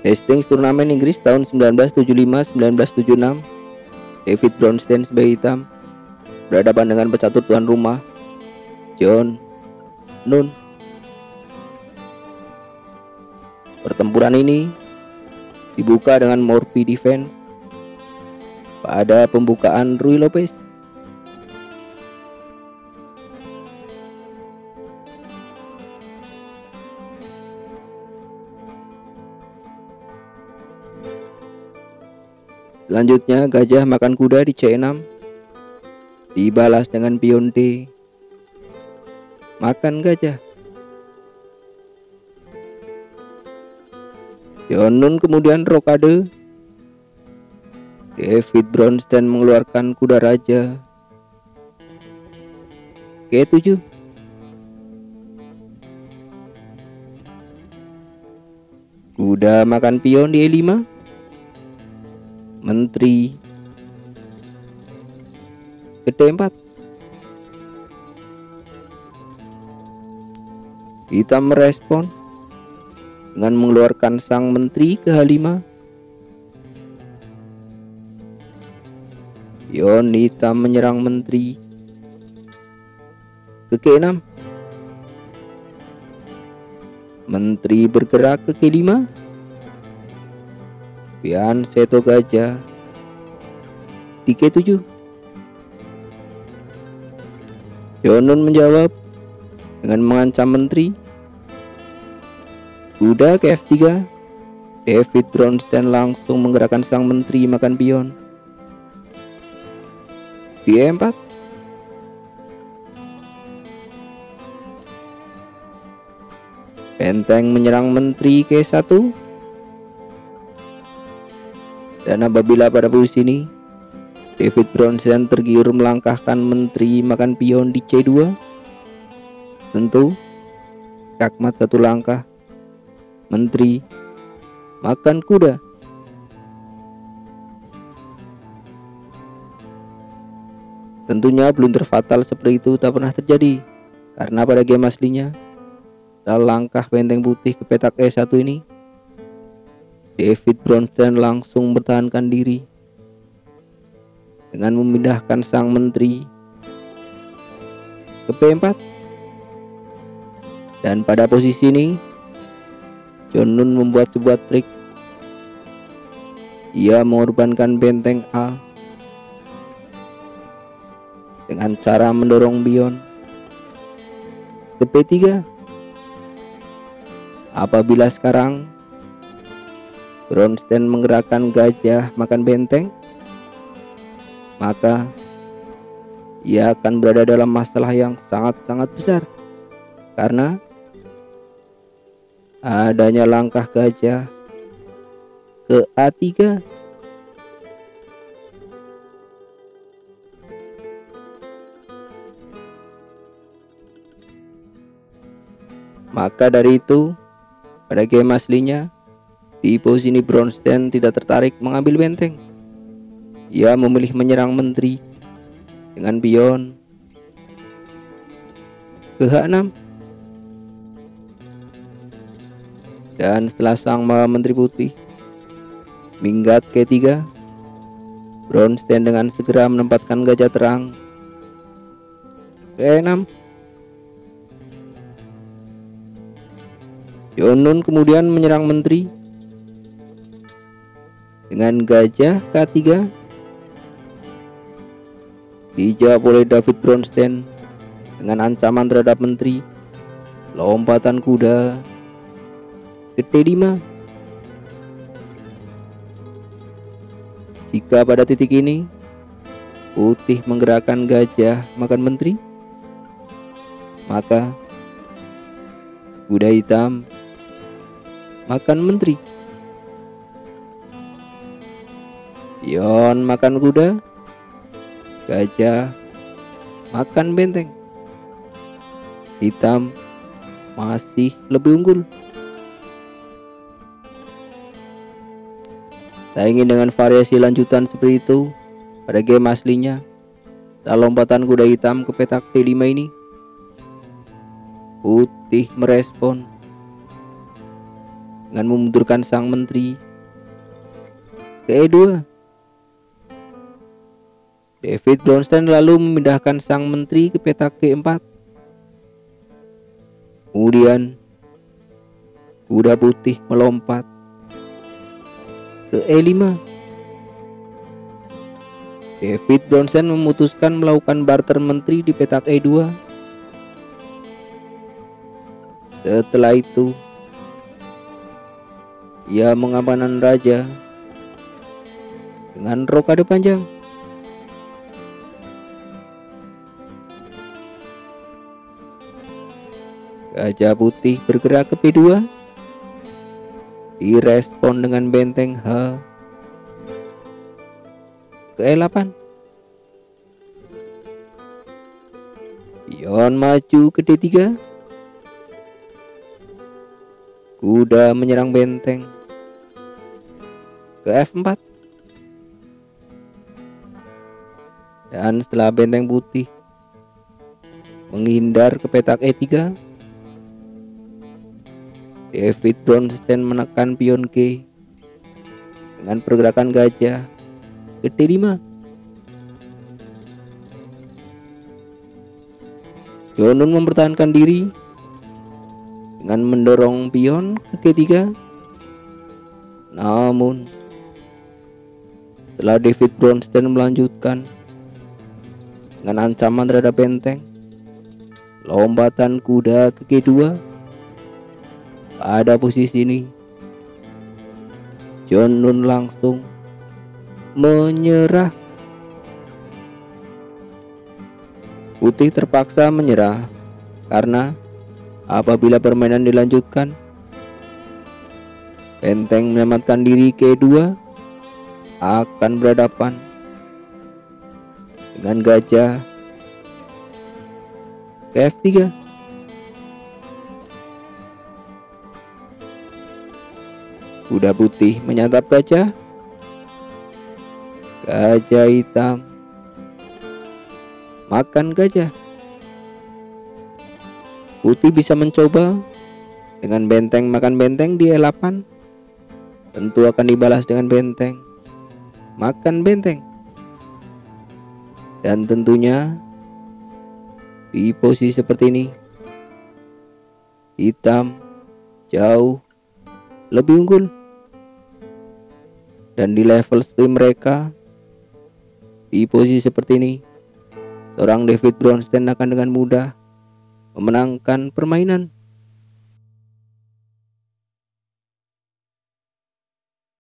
Hastings turnamen Inggris tahun 1975-1976. David Brownstein sebagai hitam berhadapan dengan pecatur tuan rumah John Nunn. Pertempuran ini dibuka dengan Morphy defense pada pembukaan Ruy Lopez. Selanjutnya gajah makan kuda di C6 dibalas dengan pion D makan gajah. John Nunn kemudian rokade. David Brownstein mengeluarkan kuda raja G7. Kuda makan pion di E5. Menteri ke D4. Hitam merespon dengan mengeluarkan sang menteri ke H5. Pion hitam menyerang menteri ke G6. Menteri bergerak ke G5. Pion seto gajah di G7. John Nunn menjawab dengan mengancam menteri. Kuda ke F3. David Brownstein langsung menggerakkan sang menteri makan pion di E4. Benteng menyerang menteri ke E1. Dan apabila pada posisi ini David Brownstein tergiur melangkahkan menteri makan pion di C2, tentu skakmat satu langkah, menteri makan kuda. Tentunya blunder fatal seperti itu tak pernah terjadi, karena pada game aslinya dalam langkah benteng putih ke petak E1 ini David Brownstein langsung bertahankan diri dengan memindahkan sang menteri ke B4. Dan pada posisi ini John Nunn membuat sebuah trik. Ia mengorbankan benteng A dengan cara mendorong pion ke B3. Apabila sekarang Brownstein menggerakkan gajah makan benteng, maka ia akan berada dalam masalah yang sangat-sangat besar, karena adanya langkah gajah ke A3. Maka dari itu, pada game aslinya di posisi ini Brownstein tidak tertarik mengambil benteng. Ia memilih menyerang menteri dengan pion ke H6. Dan setelah sang menteri putih minggat ke E3, Brownstein dengan segera menempatkan gajah terang ke E6. John Nunn kemudian menyerang menteri dengan gajah K3. Dijawab oleh David Brownstein dengan ancaman terhadap menteri, lompatan kuda ke D5. Jika pada titik ini putih menggerakkan gajah makan menteri, maka kuda hitam makan menteri. Pion makan kuda, gajah makan benteng. Hitam masih lebih unggul. Tak ingin dengan variasi lanjutan seperti itu pada game aslinya, dalam lompatan kuda hitam ke petak D5 ini, putih merespon dengan memundurkan sang menteri ke E2. David Bronstein lalu memindahkan sang menteri ke petak G4. Kemudian kuda putih melompat ke E5. David Bronstein memutuskan melakukan barter menteri di petak E2. Setelah itu, ia mengamankan raja dengan rokade panjang. Gajah putih bergerak ke P2, direspon dengan benteng H ke E8. Pion maju ke D3. Kuda menyerang benteng ke F4. Dan setelah benteng putih menghindar ke petak E3, David Bronstein menekan pion G dengan pergerakan gajah ke D5. Jonun mempertahankan diri dengan mendorong pion ke G3. Namun setelah David Bronstein melanjutkan dengan ancaman terhadap benteng, lompatan kuda ke G2. Pada posisi ini, Jonun langsung menyerah. Putih terpaksa menyerah karena apabila permainan dilanjutkan, benteng menyelamatkan diri ke E2 akan berhadapan dengan gajah ke F3. Kuda putih menyantap gajah. Gajah hitam makan gajah. Putih bisa mencoba dengan benteng makan benteng di E8. Tentu akan dibalas dengan benteng makan benteng. Dan tentunya di posisi seperti ini, hitam jauh lebih unggul. Dan di level seperti mereka, di posisi seperti ini, seorang David Bronstein akan dengan mudah memenangkan permainan.